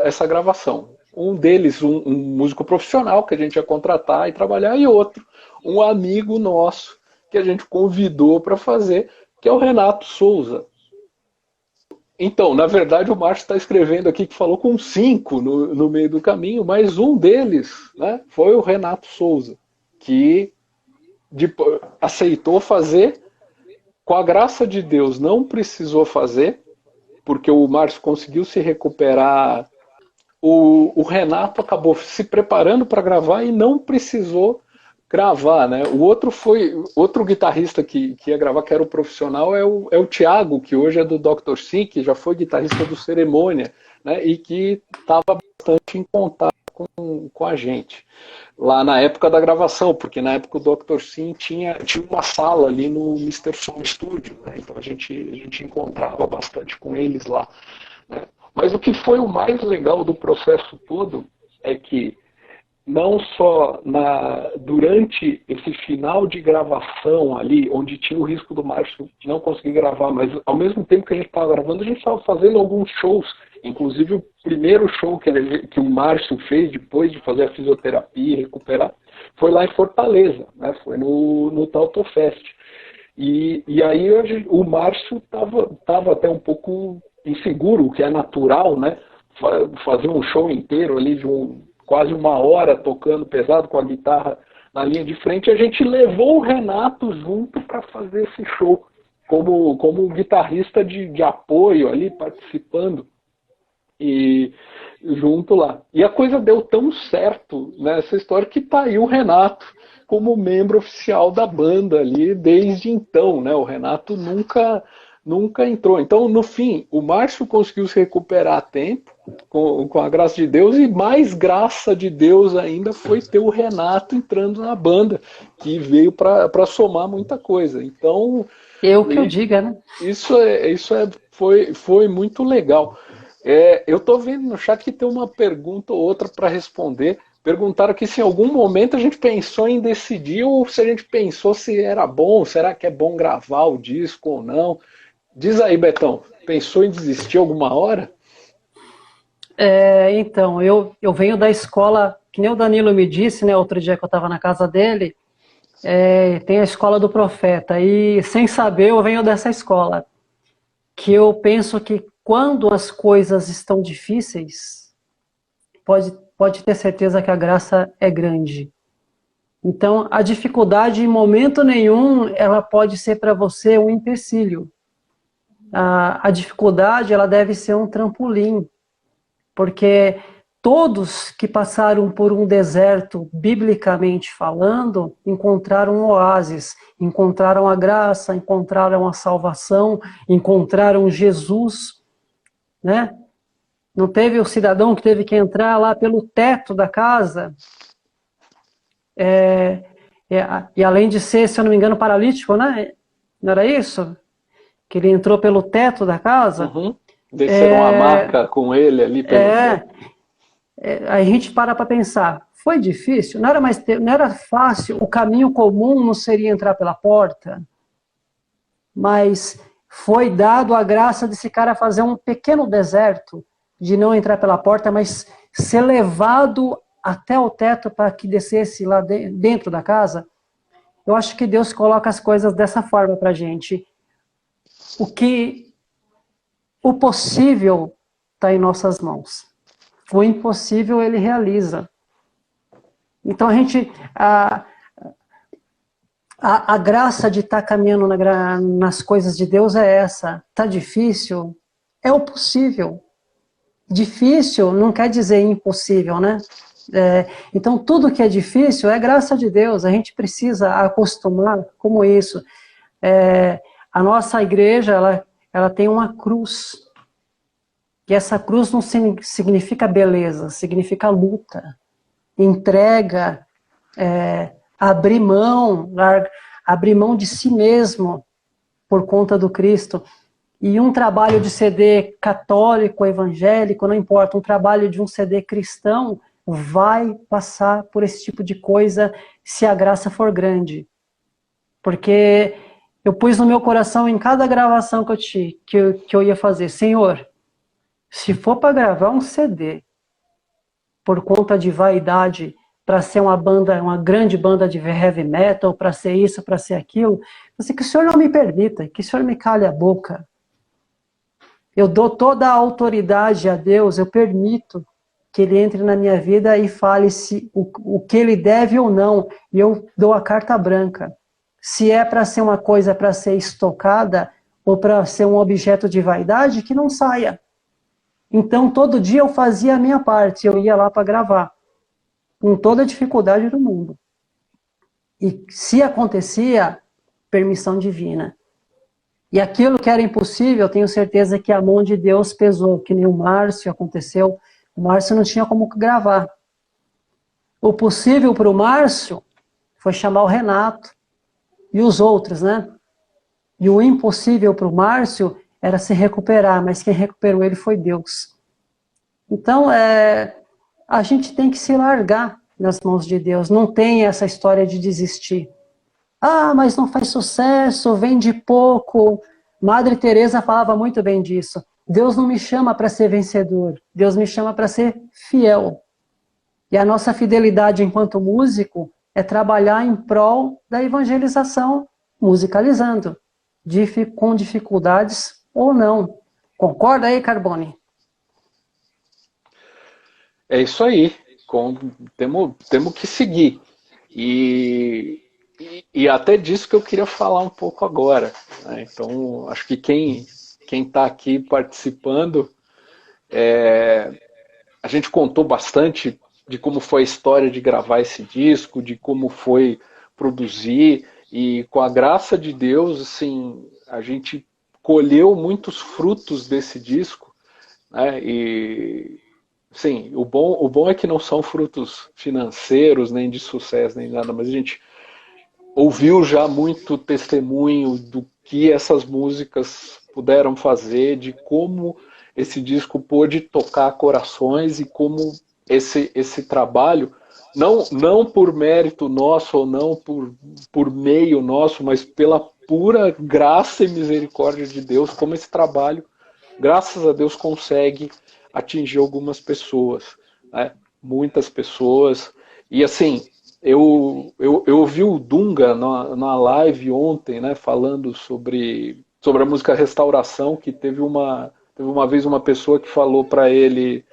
essa gravação. Um deles, um músico profissional que a gente ia contratar e trabalhar, e outro, um amigo nosso que a gente convidou para fazer, que é o Renato Souza. Então, na verdade, o Márcio está escrevendo aqui que falou com 5 no meio do caminho, mas um deles, né, foi o Renato Souza, que aceitou fazer, com a graça de Deus não precisou fazer, porque o Márcio conseguiu se recuperar. O Renato acabou se preparando para gravar e não precisou gravar, né? O outro guitarrista que ia gravar, que era o profissional, é o Thiago, que hoje é do Dr. Sim, que já foi guitarrista do Cerimônia, né? E que estava bastante em contato com a gente lá na época da gravação, porque na época o Dr. Sim tinha uma sala ali no Mr. Som Studio, né? Então a gente encontrava bastante com eles lá, né? Mas o que foi o mais legal do processo todo é que não só durante esse final de gravação ali, onde tinha o risco do Márcio não conseguir gravar, mas ao mesmo tempo que a gente estava gravando, a gente estava fazendo alguns shows, inclusive o primeiro show que o Márcio fez depois de fazer a fisioterapia e recuperar, foi lá em Fortaleza, né? Foi no Tautofest. E aí o Márcio estava até um pouco inseguro, o que é natural, né? Fazer um show inteiro ali de quase 1 hora tocando pesado com a guitarra na linha de frente, a gente levou o Renato junto para fazer esse show, como guitarrista de apoio ali, participando, e junto lá. E a coisa deu tão certo nessa história que tá aí o Renato como membro oficial da banda ali desde então, né? O Renato nunca entrou. Então, no fim, o Márcio conseguiu se recuperar a tempo, com a graça de Deus, e mais graça de Deus ainda foi ter o Renato entrando na banda, que veio para somar muita coisa. Então, Eu que eu diga, né? foi muito legal. Eu estou vendo no chat que tem uma pergunta ou outra para responder. Perguntaram que se em algum momento a gente pensou em decidir, ou se a gente pensou se era bom, será que é bom gravar o disco ou não. Diz aí, Betão, pensou em desistir alguma hora? Então, eu venho da escola, que nem o Danilo me disse, né, outro dia que eu estava na casa dele, tem a escola do profeta, e sem saber eu venho dessa escola, que eu penso que quando as coisas estão difíceis, pode ter certeza que a graça é grande. Então, a dificuldade, em momento nenhum, ela pode ser para você um empecilho. A dificuldade, ela deve ser um trampolim, porque todos que passaram por um deserto, biblicamente falando, encontraram um oásis, encontraram a graça, encontraram a salvação, encontraram Jesus, né? Não teve o cidadão que teve que entrar lá pelo teto da casa, e além de ser, se eu não me engano, paralítico, né? Não era isso? Que ele entrou pelo teto da casa. Uhum. Desceram uma maca com ele ali pelo teto. A gente para pensar, foi difícil? Não era fácil, o caminho comum não seria entrar pela porta, mas foi dado a graça desse cara fazer um pequeno deserto, de não entrar pela porta, mas ser levado até o teto para que descesse lá dentro da casa. Eu acho que Deus coloca as coisas dessa forma para a gente. O possível está em nossas mãos. O impossível ele realiza. Então a graça de estar caminhando nas coisas de Deus é essa. Está difícil? É o possível. Difícil não quer dizer impossível, né? Então tudo que é difícil é graça de Deus. A gente precisa acostumar como isso. A nossa igreja ela tem uma cruz. E essa cruz não significa beleza, significa luta, entrega, abrir mão de si mesmo por conta do Cristo. E um trabalho de CD católico, evangélico, não importa, um trabalho de um CD cristão vai passar por esse tipo de coisa se a graça for grande. Porque eu pus no meu coração em cada gravação que eu ia fazer, Senhor, se for para gravar um CD por conta de vaidade, para ser uma banda, uma grande banda de heavy metal, para ser isso, para ser aquilo, assim, que o Senhor não me permita, que o Senhor me cale a boca. Eu dou toda a autoridade a Deus, eu permito que Ele entre na minha vida e fale se o que Ele deve ou não, e eu dou a carta branca. Se é para ser uma coisa para ser estocada, ou para ser um objeto de vaidade, que não saia. Então, todo dia eu fazia a minha parte, eu ia lá para gravar, com toda a dificuldade do mundo. E se acontecia, permissão divina. E aquilo que era impossível, eu tenho certeza que a mão de Deus pesou, que nem o Márcio aconteceu. O Márcio não tinha como gravar. O possível para o Márcio foi chamar o Renato e os outros, né? E o impossível para o Márcio era se recuperar, mas quem recuperou ele foi Deus. Então, a gente tem que se largar nas mãos de Deus. Não tem essa história de desistir. Ah, mas não faz sucesso, vende pouco. Madre Teresa falava muito bem disso. Deus não me chama para ser vencedor, Deus me chama para ser fiel. E a nossa fidelidade enquanto músico é trabalhar em prol da evangelização, musicalizando, com dificuldades ou não. Concorda aí, Carbone? É isso aí. Temos que seguir. E até disso que eu queria falar um pouco agora, né? Então, acho que quem está aqui participando, a gente contou bastante de como foi a história de gravar esse disco, de como foi produzir, e com a graça de Deus, assim, a gente colheu muitos frutos desse disco, né? E sim, o bom é que não são frutos financeiros, nem de sucesso, nem nada, mas a gente ouviu já muito testemunho do que essas músicas puderam fazer, de como esse disco pôde tocar corações e como esse trabalho, não por mérito nosso ou não por meio nosso, mas pela pura graça e misericórdia de Deus, como esse trabalho, graças a Deus, consegue atingir algumas pessoas, né? Muitas pessoas. E assim, eu ouvi o Dunga na live ontem, né, falando sobre a música Restauração, que teve uma vez uma pessoa que falou para ele,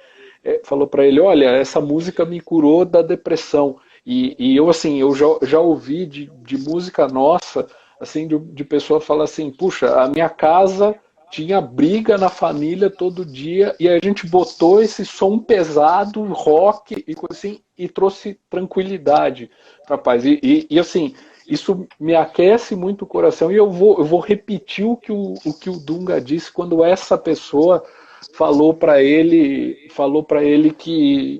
olha, essa música me curou da depressão. E eu assim, eu já ouvi de música nossa, assim, de pessoa falar assim, puxa, a minha casa tinha briga na família todo dia, e a gente botou esse som pesado, rock e coisa assim, e trouxe tranquilidade para a paz. E assim, isso me aquece muito o coração, e eu vou repetir o que o Dunga disse quando essa pessoa falou para ele que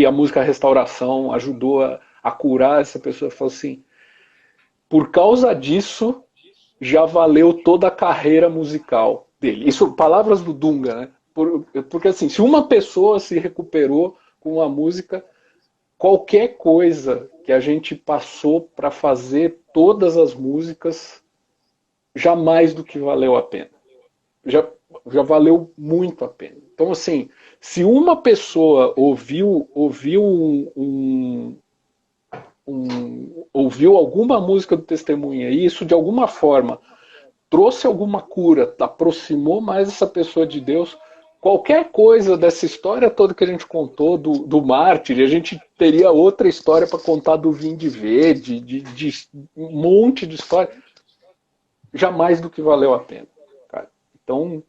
a música Restauração ajudou a curar essa pessoa. Falou assim, por causa disso já valeu toda a carreira musical dele. Isso, palavras do Dunga, né? Porque assim, se uma pessoa se recuperou com a música, qualquer coisa que a gente passou para fazer todas as músicas, já mais do que valeu a pena. Já valeu muito a pena. Então, assim, se uma pessoa ouviu ouviu alguma música do Testemunha e isso de alguma forma trouxe alguma cura, aproximou mais essa pessoa de Deus, qualquer coisa dessa história toda que a gente contou do mártir, a gente teria outra história para contar do Vim de Verde, de um monte de história, jamais do que valeu a pena, cara. Então,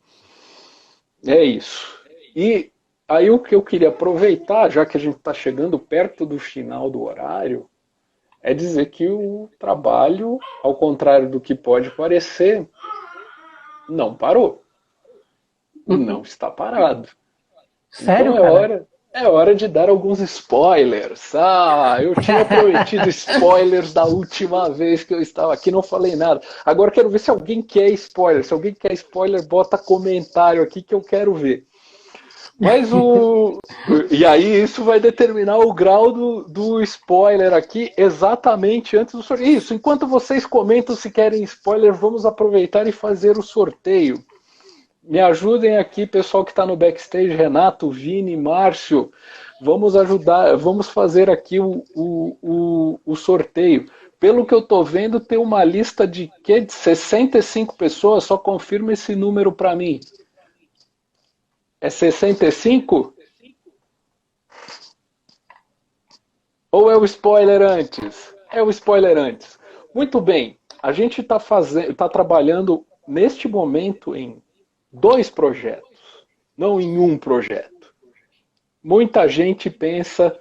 é isso. E aí o que eu queria aproveitar, já que a gente está chegando perto do final do horário, é dizer que o trabalho, ao contrário do que pode parecer, não parou. Não está parado. Sério, Então cara? É hora de dar alguns spoilers. Ah, eu tinha prometido spoilers da última vez que eu estava aqui, não falei nada. Agora quero ver se alguém quer spoiler. Se alguém quer spoiler, bota comentário aqui que eu quero ver. Mas o. E aí isso vai determinar o grau do spoiler aqui exatamente antes do sorteio. Isso, enquanto vocês comentam se querem spoiler, vamos aproveitar e fazer o sorteio. Me ajudem aqui, pessoal que está no backstage, Renato, Vini, Márcio. Vamos ajudar, vamos fazer aqui o sorteio. Pelo que eu estou vendo, tem uma lista de, quê? De 65 pessoas, só confirma esse número para mim. É 65? Ou é o spoiler antes? É o spoiler antes. Muito bem, a gente está trabalhando neste momento em 2 projetos, não em um projeto. Muita gente pensa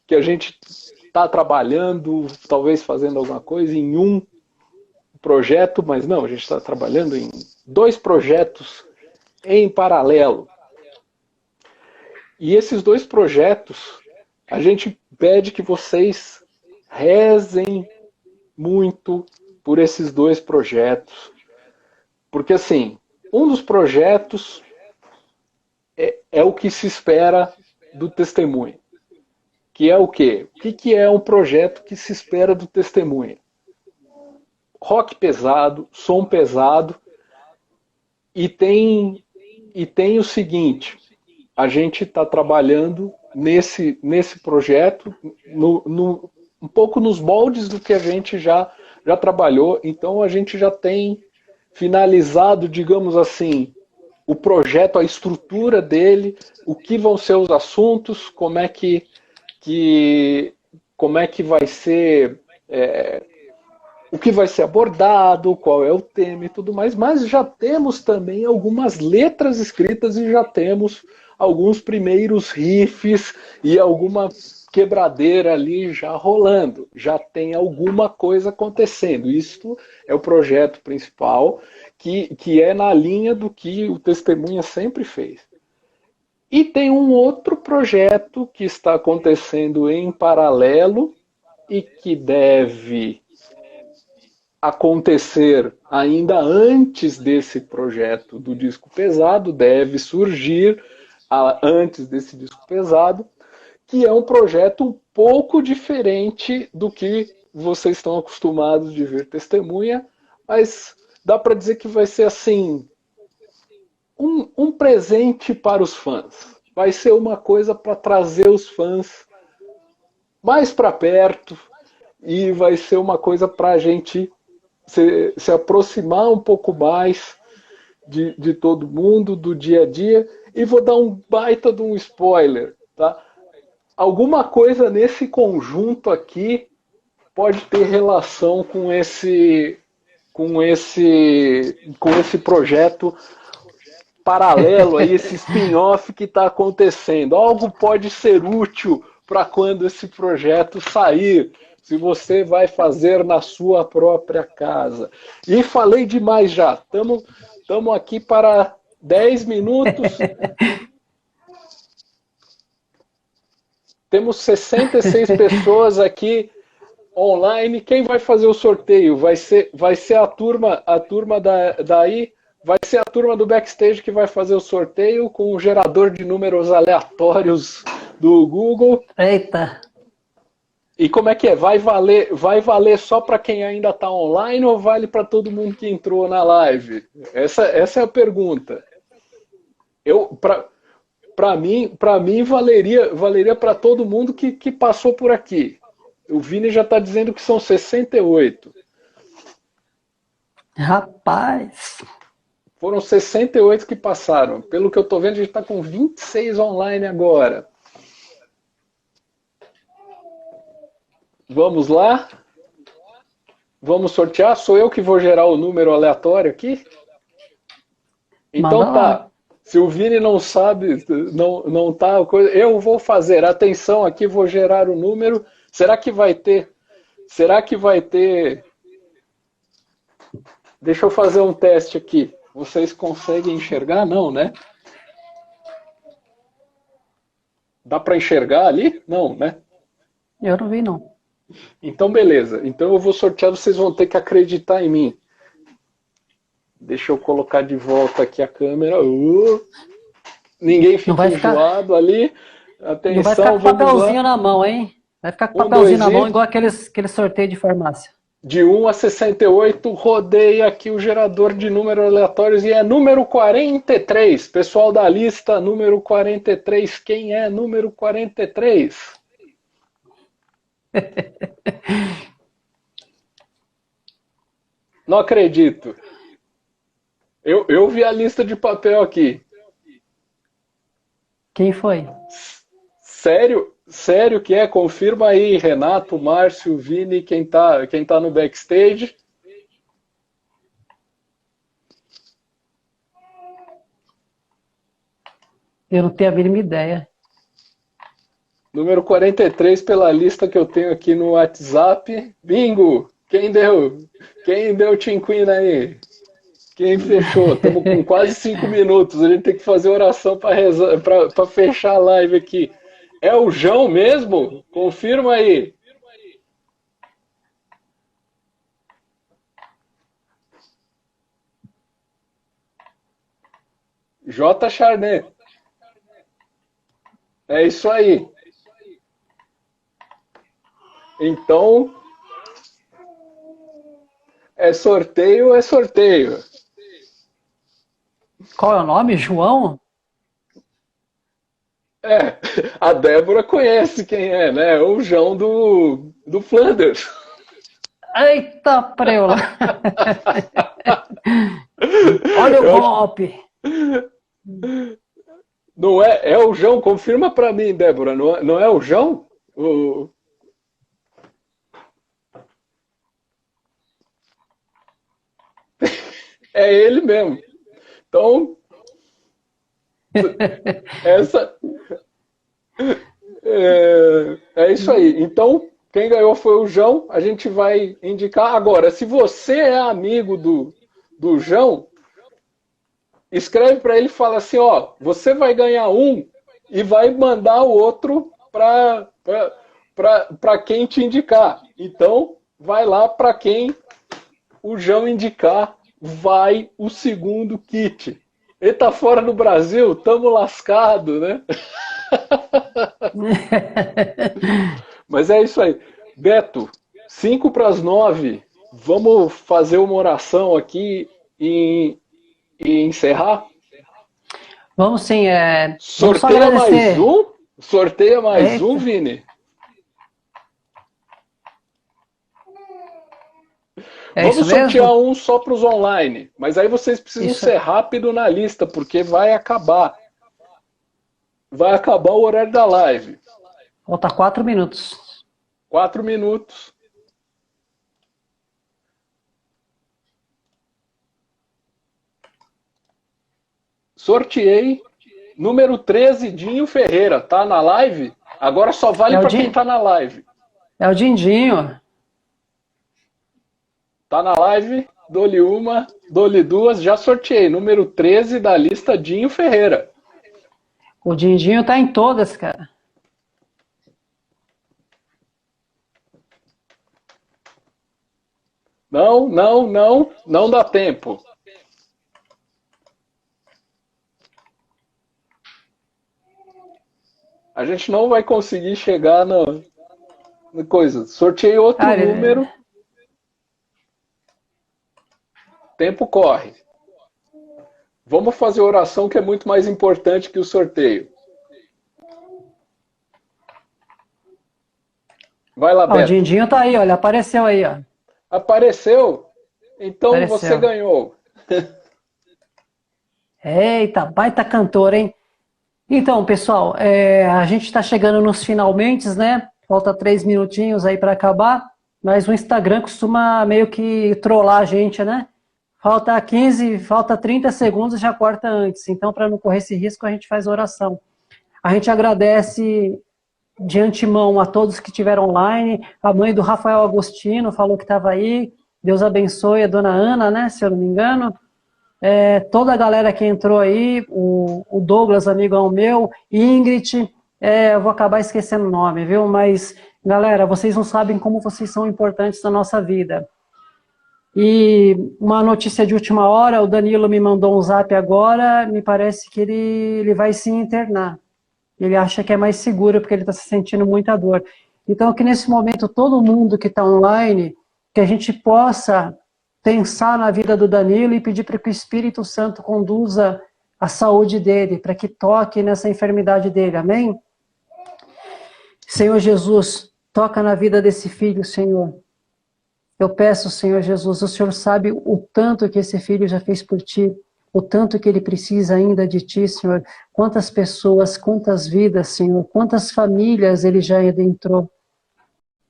que a gente está trabalhando, talvez fazendo alguma coisa em um projeto, mas não, a gente está trabalhando em 2 projetos em paralelo. E esses 2 projetos, a gente pede que vocês rezem muito por esses 2 projetos. Porque, assim, um dos projetos é o que se espera do testemunho. Que é o quê? O que é um projeto que se espera do testemunho? Rock pesado, som pesado, e tem o seguinte, a gente está trabalhando nesse projeto um pouco nos moldes do que a gente já trabalhou, então a gente já tem finalizado, digamos assim, o projeto, a estrutura dele, o que vão ser os assuntos, como é que vai ser, o que vai ser abordado, qual é o tema e tudo mais, mas já temos também algumas letras escritas e já temos alguns primeiros riffs e alguma quebradeira ali já rolando, já tem alguma coisa acontecendo. Isto é o projeto principal, que é na linha do que o Testemunha sempre fez. E tem um outro projeto que está acontecendo em paralelo e que deve acontecer ainda antes desse projeto do disco pesado, deve surgir antes desse disco pesado, que é um projeto um pouco diferente do que vocês estão acostumados de ver Testemunha, mas dá para dizer que vai ser assim um presente para os fãs. Vai ser uma coisa para trazer os fãs mais para perto e vai ser uma coisa para a gente se aproximar um pouco mais de todo mundo, do dia a dia. E vou dar um baita de um spoiler, tá? Alguma coisa nesse conjunto aqui pode ter relação com esse projeto paralelo, aí, esse spin-off que está acontecendo. Algo pode ser útil para quando esse projeto sair, se você vai fazer na sua própria casa. E falei demais já, estamos aqui para 10 minutos. Temos 66 pessoas aqui online. Quem vai fazer o sorteio? Vai ser a turma daí. Vai ser a turma do backstage que vai fazer o sorteio com o gerador de números aleatórios do Google. Eita! E como é que é? Vai valer só para quem ainda está online ou vale para todo mundo que entrou na live? Essa é a pergunta. Para mim valeria para todo mundo que passou por aqui. O Vini já está dizendo que são 68. Rapaz! Foram 68 que passaram. Pelo que eu estou vendo, a gente está com 26 online agora. Vamos lá? Vamos sortear? Sou eu que vou gerar o número aleatório aqui? Então tá. Se o Vini não sabe, não tá, eu vou fazer. Atenção aqui, vou gerar o número. Será que vai ter? Deixa eu fazer um teste aqui. Vocês conseguem enxergar? Não, né? Dá para enxergar ali? Não, né? Eu não vi, não. Então, beleza. Então eu vou sortear, vocês vão ter que acreditar em mim. Deixa eu colocar de volta aqui a câmera. Ninguém Não fica vai ficar, enjoado ali. não vai ficar Atenção, com vamos lá. papelzinho na mão, hein? Vai ficar com Um, papelzinho dois na mão, e... igual aquele sorteio de farmácia. De 1 a 68, rodei aqui o gerador de números aleatórios e é número 43. Pessoal da lista, número 43. Quem é número 43? Não acredito. Eu vi a lista de papel aqui. Quem foi? Sério? Sério que é? Confirma aí, Renato, Márcio, Vini, quem tá no backstage. Eu não tenho a mínima ideia. Número 43 pela lista que eu tenho aqui no WhatsApp. Bingo! Quem deu? Quem deu Tinquina aí? Quem fechou? Estamos com quase 5 minutos. A gente tem que fazer oração para fechar a live aqui. É o João mesmo? Confirma aí. J. Charnet. É isso aí. Então, é sorteio, é sorteio. Qual é o nome? João? É, a Débora conhece quem é, né? O João do Flanders. Eita, preula! Olha o Eu acho, golpe! não é, é o João, confirma pra mim, Débora, não é o João? É ele mesmo. Então, essa é isso aí. Então, quem ganhou foi o João. A gente vai indicar. Agora, se você é amigo do João, escreve para ele e fala assim: ó, você vai ganhar um e vai mandar o outro para quem te indicar. Então, vai lá para quem o João indicar, vai o segundo kit. Ele tá fora do Brasil, tamo lascado, né? Mas é isso aí. Beto, 5 para as 9. Vamos fazer uma oração aqui e encerrar? Vamos sim, vamos só Sorteia mais agradecer. um? Sorteia mais um, Eita, Vini? é isso Vamos sortear mesmo? um só para os online. Mas aí vocês precisam Isso. ser rápido na lista, porque vai acabar. Vai acabar o horário da live. Falta 4 minutos. 4 minutos. Sorteei. Número 13, Dinho Ferreira. Tá na live? Agora só vale É o, para quem Din, tá na live. é o Dindinho. Tá na live? Dou-lhe uma, dou-lhe duas. Já sorteei. Número 13 da lista, Dinho Ferreira. O Dindinho tá em todas, cara. Não, não, não. Não dá tempo. A gente não vai conseguir chegar na coisa. Sorteei outro Ah, número. Tempo corre. Vamos fazer oração que é muito mais importante que o sorteio. Vai lá, o Beto. Dindinho tá aí, olha, apareceu aí, ó. Apareceu? Então você Apareceu. ganhou. Eita, baita cantor, hein? Então, pessoal, a gente está chegando nos finalmente, né? Falta 3 minutinhos aí para acabar, mas o Instagram costuma meio que trollar a gente, né? Falta 15, falta 30 segundos, já corta antes. Então, para não correr esse risco, a gente faz oração. A gente agradece de antemão a todos que estiveram online. A mãe do Rafael Agostino falou que estava aí. Deus abençoe a dona Ana, né? Se eu não me engano. Toda a galera que entrou aí, o Douglas, amigão meu, Ingrid, eu vou acabar esquecendo o nome, viu? Mas, galera, vocês não sabem como vocês são importantes na nossa vida. E uma notícia de última hora, o Danilo me mandou um zap agora, me parece que ele vai se internar. Ele acha que é mais seguro porque ele está se sentindo muita dor. Então, que nesse momento, todo mundo que está online, que a gente possa pensar na vida do Danilo e pedir para que o Espírito Santo conduza a saúde dele, para que toque nessa enfermidade dele, amém? Senhor Jesus, toca na vida desse filho, Senhor. Eu peço, Senhor Jesus, o Senhor sabe o tanto que esse filho já fez por Ti, o tanto que ele precisa ainda de Ti, Senhor. Quantas pessoas, quantas vidas, Senhor, quantas famílias ele já adentrou.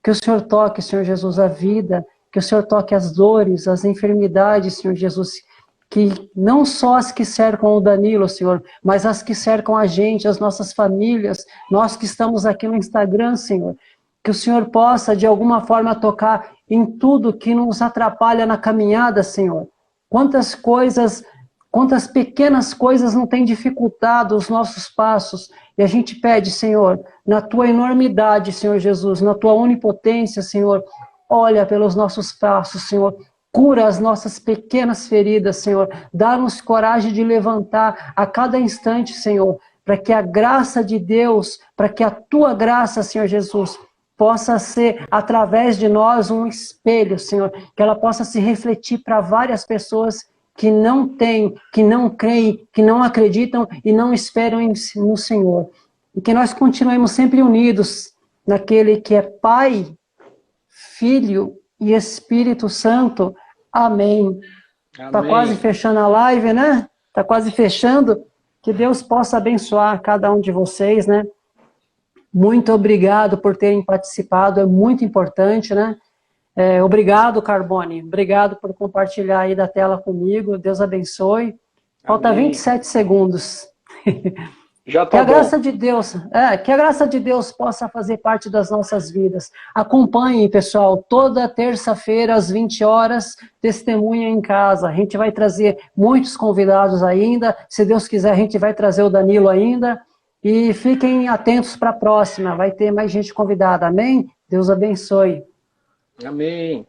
Que o Senhor toque, Senhor Jesus, a vida, que o Senhor toque as dores, as enfermidades, Senhor Jesus, que não só as que cercam o Danilo, Senhor, mas as que cercam a gente, as nossas famílias, nós que estamos aqui no Instagram, Senhor. Que o Senhor possa, de alguma forma, tocar em tudo que nos atrapalha na caminhada, Senhor. Quantas coisas, quantas pequenas coisas não têm dificultado os nossos passos. E a gente pede, Senhor, na Tua enormidade, Senhor Jesus, na Tua onipotência, Senhor, olha pelos nossos passos, Senhor. Cura as nossas pequenas feridas, Senhor. Dá-nos coragem de levantar a cada instante, Senhor, para que a graça de Deus, para que a Tua graça, Senhor Jesus, possa ser, através de nós, um espelho, Senhor, que ela possa se refletir para várias pessoas que não têm, que não creem, que não acreditam e não esperam no Senhor. E que nós continuemos sempre unidos naquele que é Pai, Filho e Espírito Santo. Amém. Está quase fechando a live, né? Está quase fechando. Que Deus possa abençoar cada um de vocês, né? Muito obrigado por terem participado, é muito importante, né? Obrigado, Carbone. Obrigado por compartilhar aí da tela comigo. Deus abençoe. Falta 27 segundos. Já tá que a bom. graça de Deus, que a graça de Deus possa fazer parte das nossas vidas. Acompanhem, pessoal, toda terça-feira às 20 horas, Testemunha em Casa. A gente vai trazer muitos convidados ainda. Se Deus quiser, a gente vai trazer o Danilo ainda. E fiquem atentos para a próxima. Vai ter mais gente convidada. Amém? Deus abençoe. Amém.